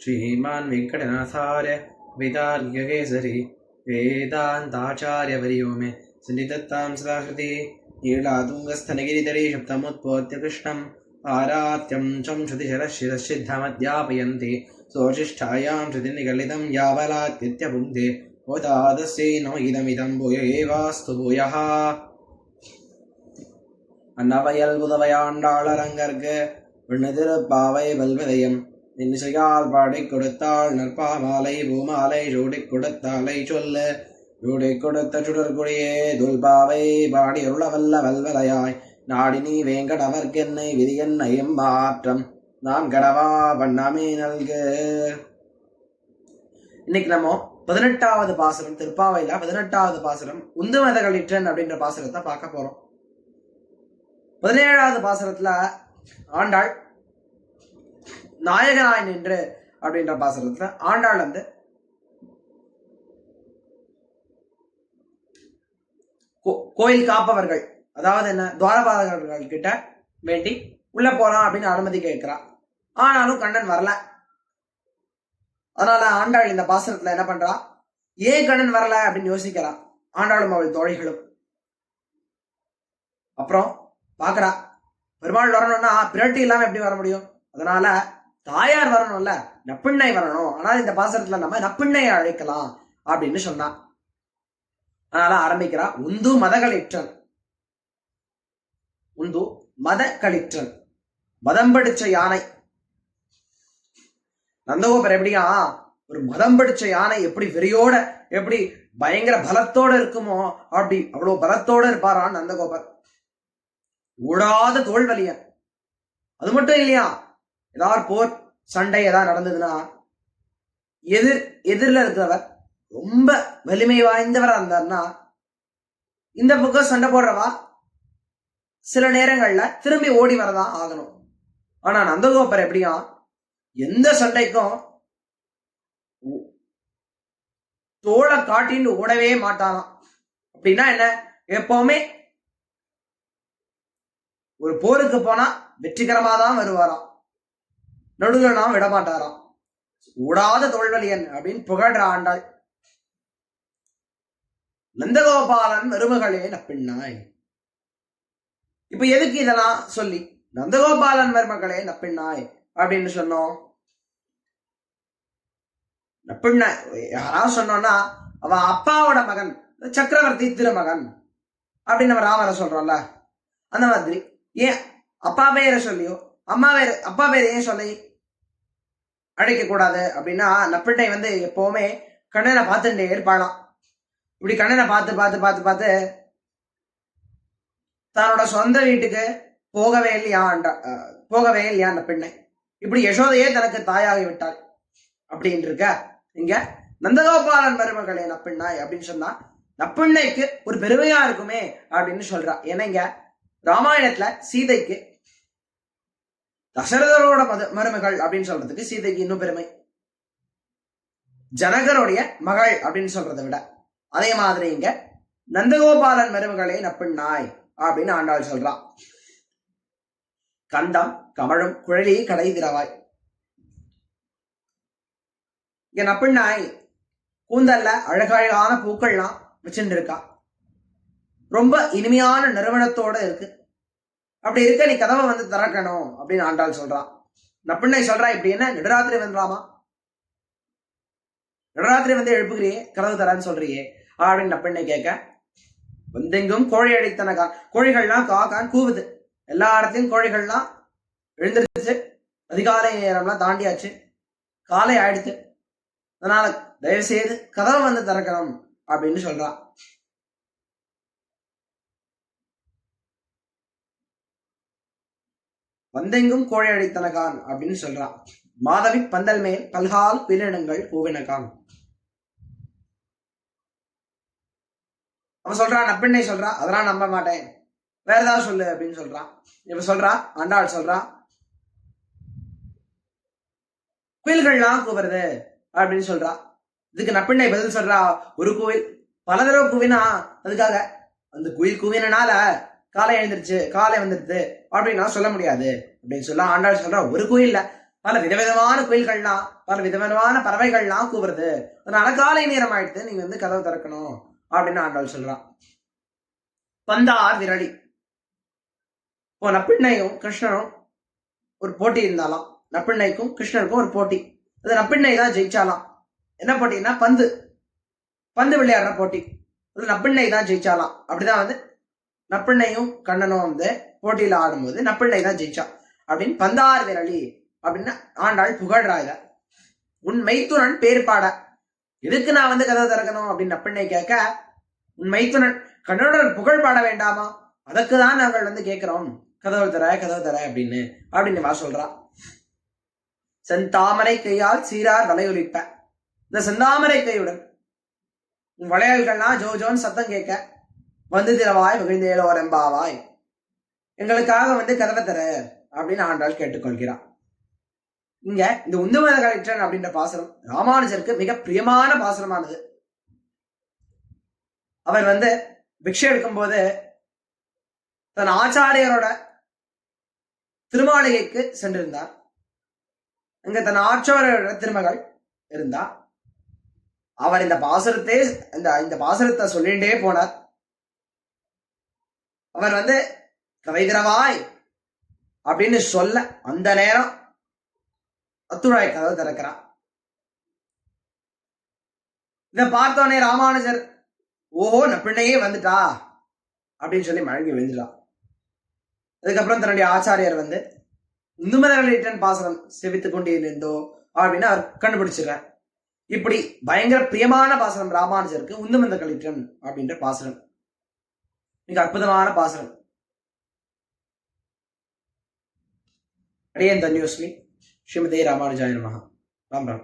श्रीमान् वेङ्कटनाथार्य वेदार्यकेसरी वेदान्ताचार्यवर्यो मे सन्निधत्तां सदाहृति नीलातुङ्गस्थनगिरितरे शब्दमुत्पोत्य कृष्णम् आरात्यं चं श्रुतिशरशिरसिद्धमध्यापयन्ति स्वशिष्ठायां श्रुतिनिगलितं यावलात्यत्यपुङ्क्ते ओतादस्यै नो इदमिदं भूय एवास्तु भूयः அன்னவயல் புதவையாண்டாளரங்கர்க்கு விண்ணுதிருப்பாவை வல்விதயம் இன்னிசையால் பாடிக் கொடுத்தாள் நற்பாமாலை பூமாலை சூடிக் கொடுத்தாலை சொல்லு சூடிக் கொடுத்த சுடற்குடியே துல்பாவை பாடி அருளவல்ல வல்வலையாய் நாடினி வேங்கடவர்க்கென்னை விதியன்னை எம்மாற்றம் நாம் கடவா வண்ணமே நல்கு. இன்னைக்கு நம்ம 18வது பாசுரம், திருப்பாவையில 18வது பாசுரம் உந்து மதகளிற்றன் அப்படின்ற பாசுரத்தை பார்க்க போறோம். 17வது பாசுரத்துல ஆண்டாள் நாயகனாய் நின்று அப்படின்ற பாசுரத்துல ஆண்டாள் வந்து கோயில் காப்பவர்கள், அதாவது என்ன, துவாரபாலகர்கள் கிட்ட வேண்டி உள்ள போலாம் அப்படின்னு அனுமதி கேட்கிறா. ஆனாலும் கண்ணன் வரல. அதனால ஆண்டாள் இந்த பாசுரத்துல என்ன பண்றா, ஏன் கண்ணன் வரல அப்படின்னு யோசிக்கிறா. ஆண்டாளும் அவள் தோழிகளும் அப்புறம் பாக்குறா, பெருமாள் வரணும்னா பிரட்டி இல்லாம எப்படி வர முடியும், அதனால தாயார் வரணும்ல, நப்பிண்ணை வரணும். ஆனால் இந்த பாசுரத்துல நம்ம நப்பிண்ணையை அழைக்கலாம் அப்படின்னு சொன்னா. அதனால ஆரம்பிக்கிறா, உந்து மதகளிற்றன். உந்து மதகளிற்றன், மதம் படிச்ச யானை. நந்தகோபர் எப்படியா, ஒரு மதம் படிச்ச யானை எப்படி வெறியோட, எப்படி பயங்கர பலத்தோட இருக்குமோ அப்படி அவ்வளவு பலத்தோட இருப்பாரான் நந்தகோபர். ஓடாத தோல்வலியன். அது மட்டும் இல்லையா, ஏதாவது போர் சண்டை ஏதாவது நடந்ததுன்னா எதிரில் இருக்கிறவர் ரொம்ப வலிமை வாய்ந்தவரா இருந்தார்னா இந்த பக்கம் சண்டை போடுறவா சில நேரங்கள்ல திரும்பி ஓடி வரதான் ஆகணும். ஆனா நந்தகோபர் எப்படியா, எந்த சண்டைக்கும் தோளை காட்டின்னு ஓடவே மாட்டாராம். அப்படின்னா என்ன, எப்பவுமே ஒரு போருக்கு போனா வெற்றிகரமா தான் வருவாராம், நடுவில் நாம் விடமாட்டாராம். ஓடாத தோல்வலியன் அப்படின்னு புகழ்ற ஆண்டாள். நந்தகோபாலன் மருமகளே நப்பிண்ணாய். இப்ப எதுக்கு இதெல்லாம் சொல்லி நந்தகோபாலன் மருமகளே நப்பிண்ணாய் அப்படின்னு சொன்னோம்? நப்பிண்ண யாராவது சொன்னோம்னா அவன் அப்பாவோட மகன், சக்கரவர்த்தி திருமகன் அப்படின்னு நம்ம ராமரை சொல்றோம்ல, அந்த மாதிரி ஏன் அப்பா பேரை சொல்லியோ அப்பா பேரை ஏன் சொல்லி அழைக்க கூடாது அப்படின்னா, நப்பிண்ணை வந்து எப்பவுமே கண்ணனை பார்த்துட்டே இருப்பாளாம். இப்படி கண்ணனை பார்த்து பார்த்து பார்த்து பார்த்து தன்னோட சொந்த வீட்டுக்கு போகவே இல்லையா நப்பிண்ணை. இப்படி யசோதையே தனக்கு தாயாகி விட்டாள் அப்படின்னு இருக்க. இங்க நந்தகோபாலன் மருமகளே நப்பிண்ணாய் அப்படின்னு சொன்னா நப்பிண்ணைக்கு ஒரு பெருமையா இருக்குமே அப்படின்னு சொல்றா. ஏன்னா இங்க ராமாயணத்துல சீதைக்கு தசரதரோட மருமகள் அப்படின்னு சொல்றதுக்கு சீதைக்கு இன்னும் பெருமை. ஜனகருடைய மகள் அப்படின்னு சொல்றதை விட. அதே மாதிரி இங்க நந்தகோபாலன் மருமகளே நப்பிண்ணாய் அப்படின்னு ஆண்டாள் சொல்றா. கண்டம் கமழும் குழலி கடை திரவாய். இங்க நப்பிண்ணாய் கூந்தல்ல அழகழகான பூக்கள்லாம் வச்சுட்டு இருக்கா. ரொம்ப இனிமையான நிறுவனத்தோட இருக்கு. அப்படி இருக்க நீ கதவை வந்து திறக்கணும் அப்படின்னு ஆண்டாள் சொல்றான். நப்பிண்ணை சொல்றா, இப்படி என்ன நடுராத்திரி வந்துடலாமா, நடுராத்திரி வந்து எழுப்புகிறியே, கதவு தரான்னு சொல்றியே அப்படின்னு நப்பிண்ணை கேட்க, வந்தெங்கும் கோழி அடித்தனக்கா, கோழிகள்லாம் காக்கான் கூவுது, எல்லா இடத்தையும் கோழிகள்லாம் எழுந்திருச்சு, அதிகாலை நேரம்லாம் தாண்டியாச்சு, காலை ஆயிடுச்சு, அதனால தயவு செய்து கதவை வந்து திறக்கணும் அப்படின்னு சொல்றா. வந்தெங்கும் கோழி அடித்தனகான் அப்படின்னு சொல்றான். மாதவி பந்தல் மேல் பல்கால் பிரினங்கள் கூவினகான். அவன் சொல்றான், நப்பிண்ணை சொல்றா, அதெல்லாம் நம்ப மாட்டேன், வேற ஏதாவது சொல்லு அப்படின்னு சொல்றான். இப்ப சொல்றா ஆண்டாள் சொல்றா, குயில்கள்லாம் கூவுறது அப்படின்னு சொல்றா. இதுக்கு நப்பிண்ணை பதில் சொல்றா, ஒரு கோவில் பல தடவை கூவினா அதுக்காக அந்த குயில் கூவினால காலை எழுந்திருச்சு, காலை வந்துடுது அப்படின்னு நான் சொல்ல முடியாது அப்படின்னு சொல்ல. ஆண்டாள் சொல்றா, ஒரு கோயில்ல பல விதவிதமான குயில்கள்லாம் பல விதவிதமான பறவைகள்லாம் கூவுறது, அதனால காலை நேரம் ஆயிடுத்து, நீங்க வந்து கதவு திறக்கணும் அப்படின்னு ஆண்டாள் சொல்றான். பந்தார் விரலி. இப்போ நப்பிண்ணையும் கிருஷ்ணனும் ஒரு போட்டி இருந்தாலாம். நப்பிண்ணைக்கும் கிருஷ்ணனுக்கும் ஒரு போட்டி. அது நப்பிண்ணை தான் ஜெயிச்சாலாம். என்ன போட்டின்னா பந்து விளையாடுற போட்டி. அது நப்பிண்ணை தான் ஜெயிச்சாலாம். அப்படிதான் வந்து நப்பிண்ணையும் கண்ணனும் வந்து போட்டியில ஆடும்போது நப்பிண்ணை தான் ஜெயிச்சா அப்படின்னு பந்தார் விரலி அப்படின்னு ஆண்டாள் புகழ்றாங்க. உன் மைத்துனன் பேர் பாட. எதுக்கு நான் வந்து கதவை திறக்கணும் அப்படின்னு நப்பிண்ணை கேட்க, உன் மைத்துனன் கண்ணனோட புகழ் பாட வேண்டாமா, அதற்குதான் நாங்கள் வந்து கேட்கிறோம், கதவு தர அப்படின்னு வா சொல்றா. செந்தாமரை கையால் சீரார் வளையொலிப்ப. இந்த செந்தாமரை கையுடன் உன் வளையல்கள்லாம் ஜோ ஜோன் சத்தம் கேட்க, வந்து திரவாய் மகிழ்ந்தேலோர் எம்பாவாய், எங்களுக்காக வந்து கதவை தர அப்படின்னு ஆண்டாள் கேட்டுக்கொள்கிறான். இங்க இந்த உந்துமத கலெக்டர் அப்படின்ற பாசனம் ராமானுஜருக்கு மிக பிரியமான பாசனமானது. அவர் வந்து பிக்ஷை எடுக்கும் போது தன் ஆச்சாரியரோட திருமாளிகைக்கு சென்றிருந்தார். இங்க தன் ஆச்சாரியோட திருமகள் இருந்தா. அவர் இந்த பாசுரத்தை இந்த பாசுரத்தை சொல்லிட்டே போனார். அவர் வந்து கவைதிரவாய் அப்படின்னு சொல்ல அந்த நேரம் அத்துழாய் கதவு திறக்கிறார். இதை பார்த்தோன்னே ராமானுஜர் ஓஹோ நப்பிண்ணையே வந்துட்டா அப்படின்னு சொல்லி மழங்கி விழுந்துட்டான். அதுக்கப்புறம் தன்னுடைய ஆச்சாரியர் வந்து இந்துமதகளின் பாசனம் செவித்துக் கொண்டே இருந்தோ அப்படின்னு அவர் கண்டுபிடிச்சிருக்கார். இப்படி பயங்கர பிரியமான பாசனம் ராமானுஜருக்கு உந்துமந்த கலிட்டன் அப்படின்ற பாசனம். மிக அற்புதமான பாசனம். அடியேன் தன்யோஸ்மி. ஸ்ரீமதே ராமானுஜாய நமஹ. ராம் ராம்.